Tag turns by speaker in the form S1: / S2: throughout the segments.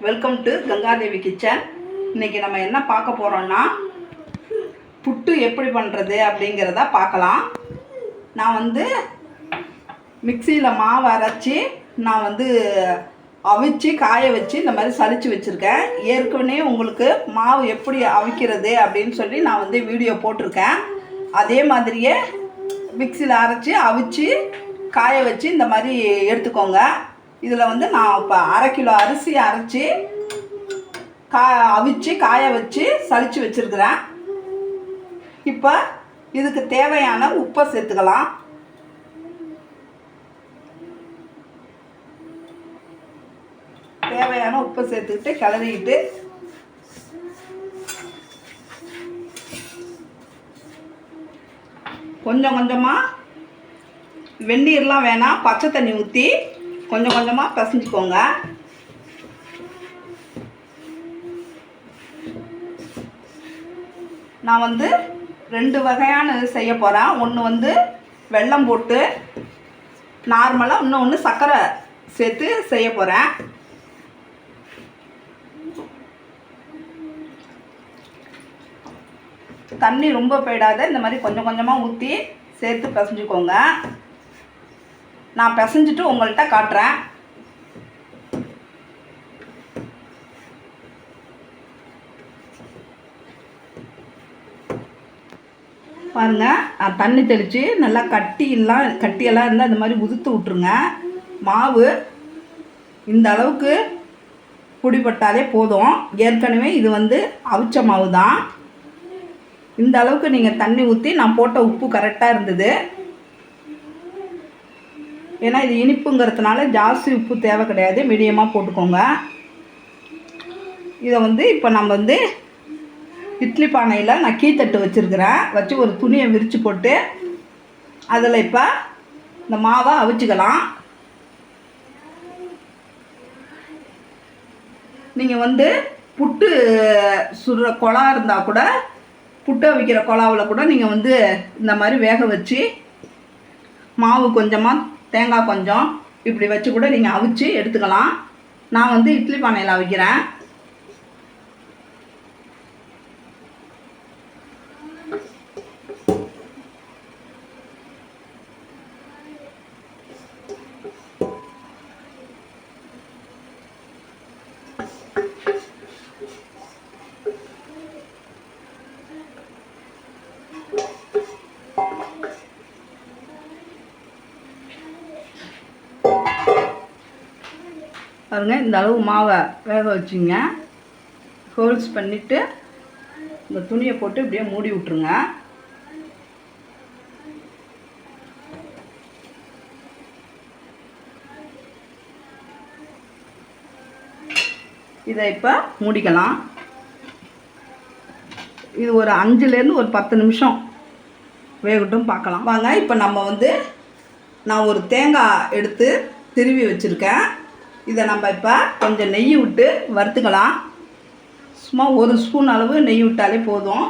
S1: Welcome to Ganga Devi kitchen. இன்றைக்கி நம்ம என்ன பார்க்க போகிறோன்னா புட்டு எப்படி பண்ணுறது அப்படிங்கிறத பார்க்கலாம். நான் மிக்சியில் மாவு அரைச்சி நான் அவிச்சு காய வச்சு இந்த மாதிரி சலிச்சு வச்சுருக்கேன். ஏற்கனவே உங்களுக்கு மாவு எப்படி அவிக்கிறது அப்படின்னு சொல்லி நான் வீடியோ போட்டிருக்கேன். அதே மாதிரியே மிக்சியில் அரைச்சி அவிச்சு காய வச்சு இந்த மாதிரி எடுத்துக்கோங்க. இதில் நான் இப்போ 1/2 கிலோ அரிசி அரைச்சி அவிச்சு காய வச்சு சலிச்சு வச்சுருக்கிறேன். இப்போ இதுக்கு தேவையான உப்பை சேர்த்துக்கலாம். தேவையான உப்பை சேர்த்துக்கிட்டு கிளறிக்கிட்டு கொஞ்சம் கொஞ்சமாக வெந்நீர்லாம் வேணாம், பச்சை தண்ணி ஊற்றி கொஞ்சம் கொஞ்சமாக பிசைஞ்சிக்கோங்க. நான் 2 வகையான செய்ய போகிறேன். ஒன்று வெல்லம் போட்டு நார்மலாக, இன்னொன்று சர்க்கரை சேர்த்து செய்ய போகிறேன். தண்ணி ரொம்ப போயிடாத, இந்த மாதிரி கொஞ்சம் கொஞ்சமாக ஊற்றி சேர்த்து பிசைஞ்சுக்கோங்க. நான் பிசைஞ்சிட்டு உங்கள்கிட்ட காட்டுறேன். பாருங்கள், நான் தண்ணி தெளித்து நல்லா கட்டியெல்லாம் இருந்தால் இந்த மாதிரி உதுத்து விட்ருங்க. மாவு இந்த அளவுக்கு பிடிப்பட்டாலே போதும். ஏற்கனவே இது அவிச்ச மாவு தான். இந்த அளவுக்கு நீங்கள் தண்ணி ஊற்றி, நான் போட்ட உப்பு கரெக்டாக இருந்தது. ஏன்னா இது இனிப்புங்கிறதுனால ஜாஸ்தி உப்பு தேவை கிடையாது, மீடியமாக போட்டுக்கோங்க. இதை இப்போ நம்ம இட்லி பானையில் நான் கீத்தட்டு வச்சுருக்கிறேன். வச்சு ஒரு துணியை விரித்து போட்டு அதில் இப்போ இந்த மாவை அவிச்சுக்கலாம். நீங்கள் புட்டு சுடுற குழா இருந்தால் கூட, புட்டு அவிக்கிற குழாவில் கூட நீங்கள் இந்த மாதிரி வேக வச்சு மாவு கொஞ்சமாக தேங்காய் கொஞ்சம் இப்படி வச்சு கூட நீங்கள் அவிச்சு எடுத்துக்கலாம். நான் இட்லி பானையில் அவிக்கிறேன். பாருங்கள், இந்த அளவு மாவை வேக வச்சுங்க. ஹோல்ஸ் பண்ணிவிட்டு இந்த துணியை போட்டு இப்படியே மூடி விட்ருங்க. இதை இப்போ மூடிக்கலாம். இது ஒரு 5லேருந்து ஒரு 10 நிமிஷம் வேகட்டும், பார்க்கலாம் வாங்க. இப்போ நம்ம நான் ஒரு தேங்காய் எடுத்து திருவி வச்சுருக்கேன். இதை நம்ம இப்போ கொஞ்சம் நெய் விட்டு வறுத்துக்கலாம். சும்மா 1 ஸ்பூன் அளவு நெய் விட்டாலே போதும்.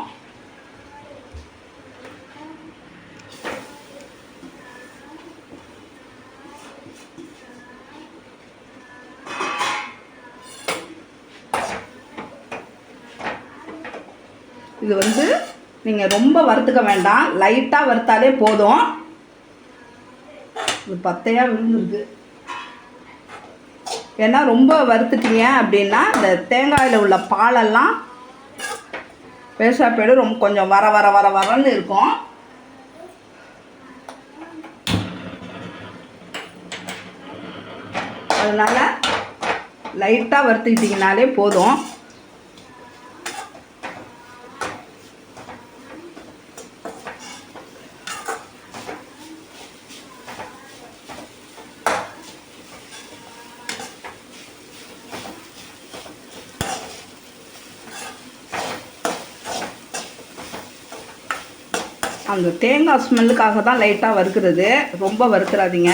S1: இது நீங்கள் ரொம்ப வறுத்துக்க வேண்டாம், லைட்டாக வறுத்தாலே போதும். இது பத்தையாக விழுந்துருக்கு. ஏன்னா ரொம்ப வறுத்துட்டீங்க அப்படின்னா இந்த தேங்காயில் உள்ள பாலெல்லாம் பேசாப்பேடு ரொம்ப கொஞ்சம் வரன்னு இருக்கும். அதனால் லைட்டாக வறுத்துக்கிட்டிங்கனாலே போதும். அந்த தேங்காய் ஸ்மெல்லுக்காக தான் லைட்டாக வறுக்கிறது, ரொம்ப வறுக்கிறாதீங்க.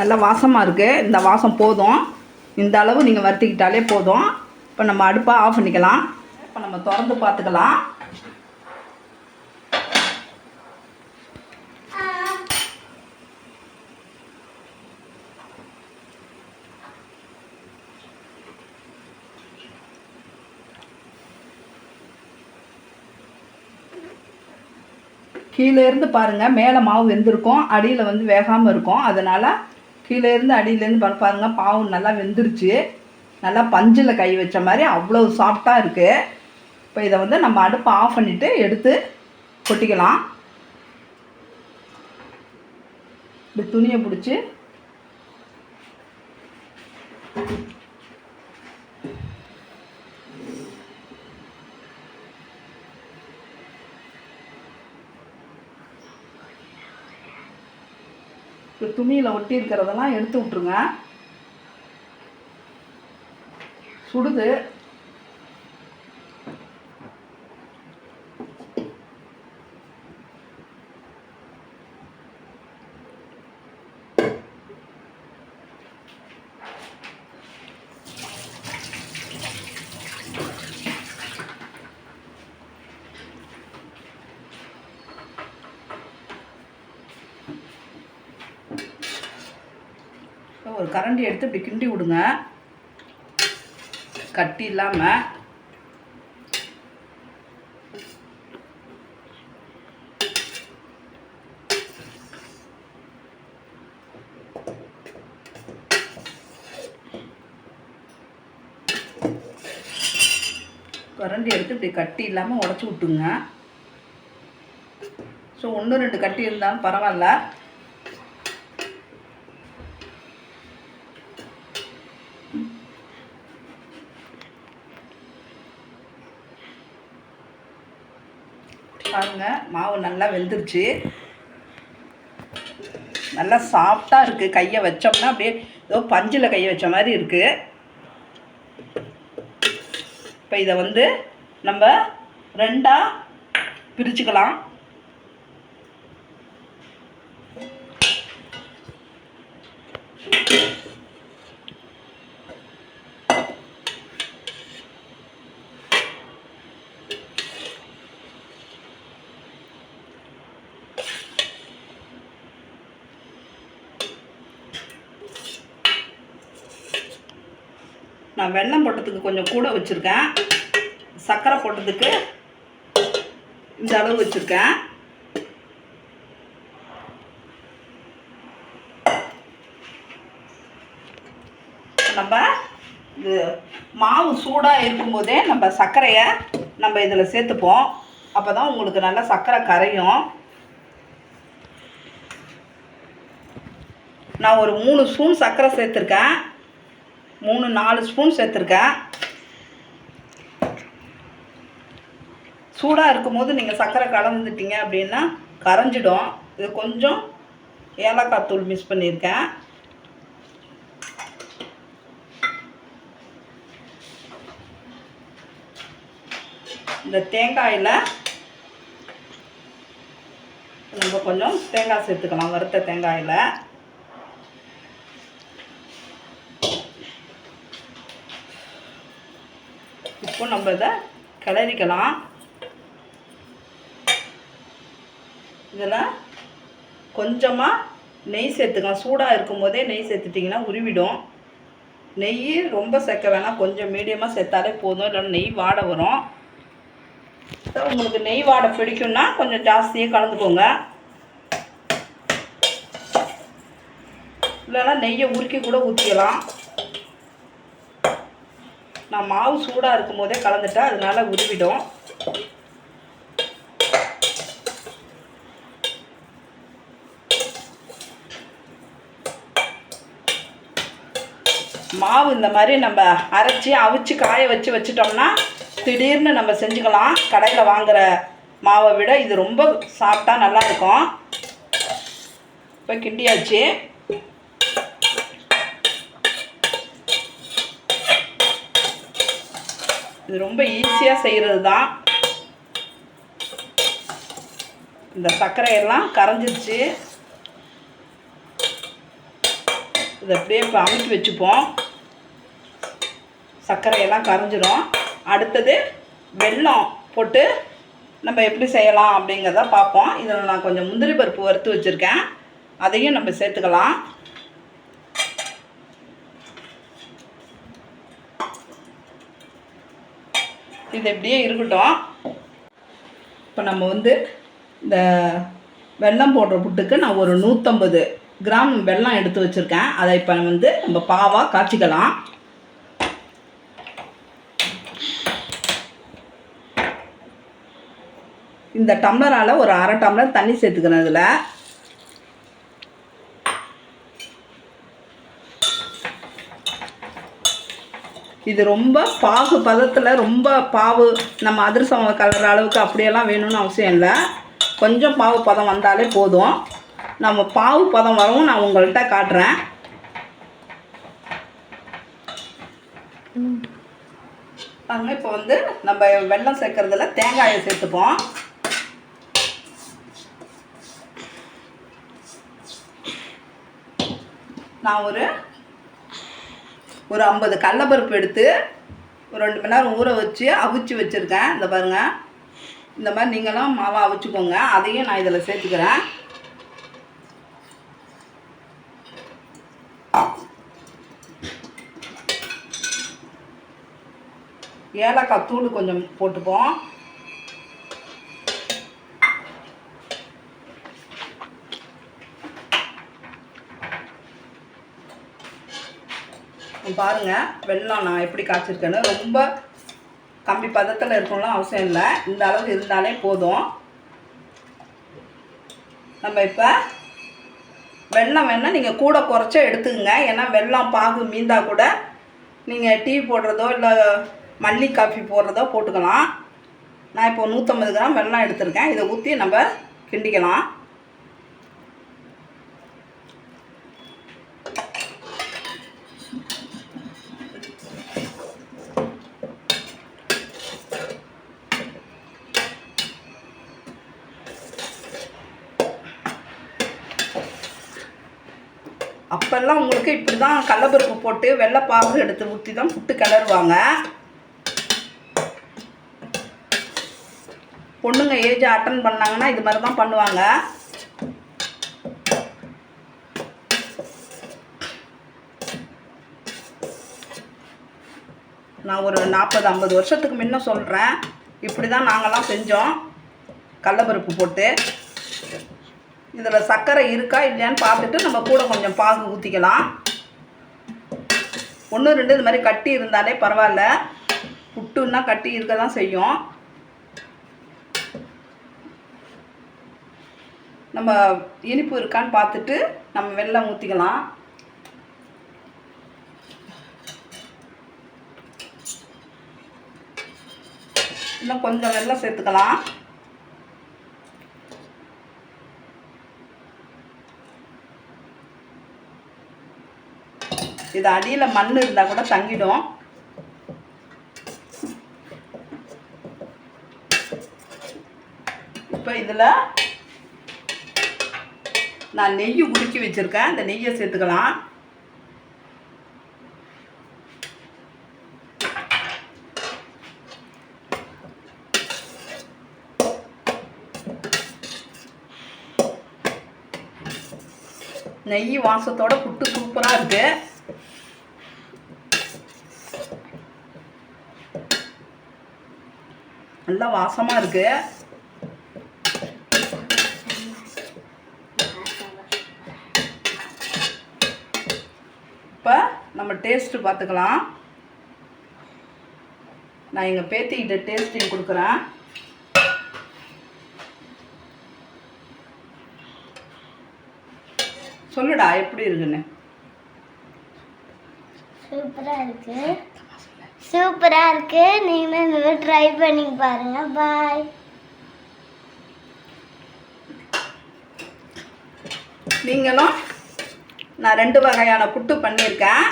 S1: நல்லா வாசமாக இருக்குது. இந்த வாசம் போதும். இந்த அளவு நீங்கள் வறுத்திக்கிட்டாலே போதும். இப்போ நம்ம அடுப்பை ஆஃப் பண்ணிக்கலாம். இப்போ நம்ம திறந்து பார்த்துக்கலாம். கீழே இருந்து பாருங்கள், மேலே மாவு வெந்திருக்கும், அடியில் வந்து வேகாமல் இருக்கும். அதனால் கீழே இருந்து அடியிலேருந்து பாருங்கள், பாவு நல்லா வெந்துருச்சு. நல்லா பஞ்சில் கை வச்ச மாதிரி அவ்வளோ சாஃப்டாக இருக்குது. இப்போ இதை வந்து நம்ம அடுப்பை ஆஃப் பண்ணிவிட்டு எடுத்து கொட்டிக்கலாம். இப்படி துணியை பிடிச்சி இப்போ துணியில் ஒட்டி இருக்கிறதெல்லாம் எடுத்து விட்ருங்க. சுடுது. ஒரு கரண்டி எடுத்து இப்படி கிண்டி விடுங்க, கட்டி இல்லாமல். கரண்டி எடுத்து இப்படி கட்டி இல்லாமல் உடச்சி விட்டுங்க. ஸோ 1-2 கட்டி இருந்தாலும் பரவாயில்ல. பாருங்க, மாவு நல்லா வெந்துருச்சு. நல்லா சாஃப்டாக இருக்குது. கையை வச்சோம்னா அப்படியே ஏதோ பஞ்சில் கையை வச்ச மாதிரி இருக்குது. இப்போ இதை வந்து நம்ம 2ஆக பிரிச்சுக்கலாம். நான் வெல்லம் போட்டதுக்கு கொஞ்சம் கூட வச்சுருக்கேன், சர்க்கரை போட்டதுக்கு இந்த அளவு வச்சுருக்கேன். நம்ம இது மாவு சூடாக இருக்கும்போதே நம்ம சர்க்கரையை நம்ம இதில் சேர்த்துப்போம். அப்போ தான் உங்களுக்கு நல்லா சர்க்கரை கரையும். நான் ஒரு 3 ஸ்பூன் சர்க்கரை சேர்த்துருக்கேன். 3-4 ஸ்பூன் சேர்த்துருக்கேன். சூடாக இருக்கும்போது நீங்கள் சர்க்கரை கலந்துட்டீங்க அப்படின்னா கரைஞ்சிடும். இது கொஞ்சம் ஏலக்காய் தூள் மிக்ஸ் பண்ணியிருக்கேன். இந்த தேங்காயில் நம்ம கொஞ்சம் தேங்காய் சேர்த்துக்கலாம், வறுத்த தேங்காயில். இப்போ நம்ம இதை கிளறிக்கலாம். இதில் கொஞ்சமாக நெய் சேர்த்துக்கலாம். சூடாக இருக்கும்போதே நெய் சேர்த்துட்டிங்கன்னா உருவிடும். நெய் ரொம்ப சேர்க்க வேணாம், கொஞ்சம் மீடியமாக சேர்த்தாலே போதும், இல்லைன்னா நெய் வாடை வரும். உங்களுக்கு நெய் வாடை பிடிக்கும்னா கொஞ்சம் ஜாஸ்தியாக கலந்துக்கோங்க. இல்லைன்னா நெய்யை உருக்கி கூட ஊற்றிக்கலாம். நான் மாவு சூடாக இருக்கும் போதே கலந்துட்டேன், அதனால உருவிடும். மாவு இந்த மாதிரி நம்ம அரைச்சி அவிச்சு காய வச்சு வச்சிட்டோம்னா திடீர்னு நம்ம செஞ்சுக்கலாம். கடையில் வாங்குகிற மாவை விட இது ரொம்ப சாஃப்டாக நல்லாயிருக்கும். இப்போ கிண்டியாச்சு. இது ரொம்ப ஈஸியாக செய்கிறது தான். இந்த சர்க்கரையெல்லாம் கரைஞ்சிருச்சு. இதை அப்படியே இப்போ அமுக்கி வச்சுப்போம். சர்க்கரையெல்லாம் கரைஞ்சிரும். அடுத்தது வெல்லம் போட்டு நம்ம எப்படி செய்யலாம் அப்படிங்கிறத பார்ப்போம். இதில் நான் கொஞ்சம் முந்திரி பருப்பு வறுத்து வச்சுருக்கேன், அதையும் நம்ம சேர்த்துக்கலாம். இது எப்படியே இருக்கட்டும். இப்போ நம்ம வந்து இந்த வெல்லம் போடுற புட்டுக்கு நான் ஒரு 150 கிராம் வெல்லம் எடுத்து வச்சுருக்கேன். அதை இப்போ வந்து நம்ம பாவாக காய்ச்சிக்கலாம். இந்த டம்ளரால் ஒரு அரை டம்ளர் தண்ணி சேர்த்துக்கிறேன். இதில் இது ரொம்ப பாகு பதத்தில், ரொம்ப பாவு நம்ம அதிரசம் கலர் அளவுக்கு அப்படியெல்லாம் வேணும்னு அவசியம் இல்லை. கொஞ்சம் பாவு பதம் வந்தாலே போதும். நம்ம பாவு பதம் வரவும் நான் உங்கள்கிட்ட காட்டுறேன். பாருங்க, இப்போ வந்து நம்ம வெல்லம் சேர்க்கறதுல தேங்காயை சேர்த்துப்போம். நான் ஒரு 50 கடலைப்பருப்பு எடுத்து ஒரு 2 மணி நேரம் ஊற வச்சு அவிச்சு வச்சுருக்கேன். இந்த பாருங்கள், இந்த மாதிரி நீங்களும் மாவை அவிச்சுக்கோங்க. அதையும் நான் இதில் சேர்த்துக்கிறேன். ஏலக்காய் தூள் கொஞ்சம் போட்டுப்போம். பாருங்கள், வெல்லம் நான் எப்படி காய்ச்சிருக்கேன்னு. ரொம்ப கம்பி பதத்தில் இருக்கணும்லாம் அவசியம் இல்லை, இந்த அளவுக்கு இருந்தாலே போதும். நம்ம இப்போ வெல்லம் வேணால் நீங்கள் கூட குறைச்ச எடுத்துக்கங்க. ஏன்னா வெல்லம் பாகு மீந்தா கூட நீங்கள் டீ போடுறதோ இல்லை மல்லி காஃபி போடுறதோ போட்டுக்கலாம். நான் இப்போ 150 கிராம் வெல்லம் எடுத்திருக்கேன். இதை ஊற்றி நம்ம கிண்டிக்கலாம். அப்போல்லாம் உங்களுக்கு இப்படி தான் கடலைப்பருப்பு போட்டு வெள்ளைப்பாகு எடுத்து ஊற்றி தான் புட்டு கிளறுவாங்க. பொண்ணுங்க ஏஜ் அட்டன் பண்ணாங்கன்னா இது மாதிரி தான் பண்ணுவாங்க. நான் ஒரு 40-50 வருஷத்துக்கு முன்ன சொல்கிறேன், இப்படி தான் நாங்கள்லாம் செஞ்சோம். கடலைப்பருப்பு போட்டு இதில் சர்க்கரை இருக்கா இல்லையான்னு பார்த்துட்டு நம்ம கூட கொஞ்சம் பாகு ஊற்றிக்கலாம். 1-2 இது மாதிரி கட்டி இருந்தாலே பரவாயில்ல. புட்டுன்னா கட்டி இருக்க தான் செய்யும். நம்ம இனிப்பு இருக்கான்னு பார்த்துட்டு நம்ம வெல்லம் ஊற்றிக்கலாம். இன்னும் கொஞ்சம் வெல்லம் சேர்த்துக்கலாம். இது அடியில் மண் இருந்தால் கூட தங்கிடும். இப்போ இதில் நான் நெய் உருக்கி வச்சுருக்கேன். இந்த நெய்யை சேர்த்துக்கலாம். நெய் வாசத்தோட புட்டு சூப்பராக இருக்குது. நல்லா வாசமாக இருக்குது. இப்போ நம்ம டேஸ்ட்டு பார்த்துக்கலாம். நான் எங்கள் பேத்திக்கிட்ட டேஸ்டிங் கொடுக்குறேன். சொல்லுடா எப்படி இருக்குன்னு.
S2: சூப்பராக இருக்குது, சூப்பராக இருக்குது. நீங்களும் இந்த ட்ரை பண்ணி பாருங்கள். பாய்.
S1: நீங்களும் நான் 2 வகையான புட்டு பண்ணியிருக்கேன்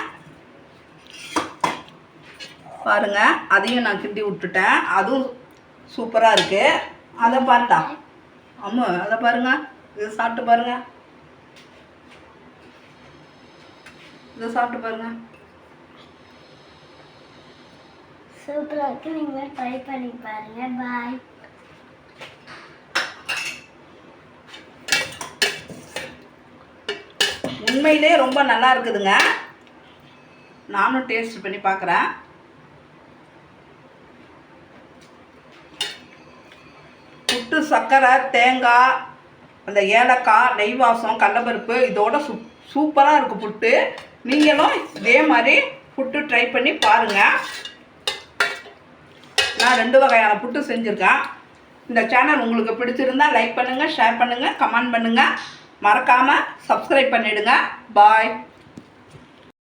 S1: பாருங்கள். அதையும் நான் கிண்டி விட்டுட்டேன். அதுவும் சூப்பராக இருக்குது. அதை பாருடா. ஆமாம், அதை பாருங்கள். இது சாப்பிட்டு பாருங்கள். இதை சாப்பிட்டு பாருங்க.
S2: சூப்பராக இருக்கு, நீங்கள் ட்ரை பண்ணி பாருங்க. பாய்.
S1: உண்மையிலே ரொம்ப நல்லா இருக்குதுங்க. நானும் டேஸ்ட் பண்ணி பார்க்குறேன். புட்டு, சர்க்கரை, தேங்காய், அந்த ஏலக்காய், நெய் வாசம், கடலைப்பருப்பு இதோட சூப்பராக இருக்குது புட்டு. நீங்களும் இதே மாதிரி புட்டு ட்ரை பண்ணி பாருங்கள். நான் 2 வகையான புட்டு செஞ்சுருக்கேன். இந்த சேனல் உங்களுக்கு பிடிச்சிருந்தா லைக் பண்ணுங்கள், ஷேர் பண்ணுங்கள், கமெண்ட் பண்ணுங்கள். மறக்காமல் சப்ஸ்கிரைப் பண்ணிவிடுங்க. பாய்.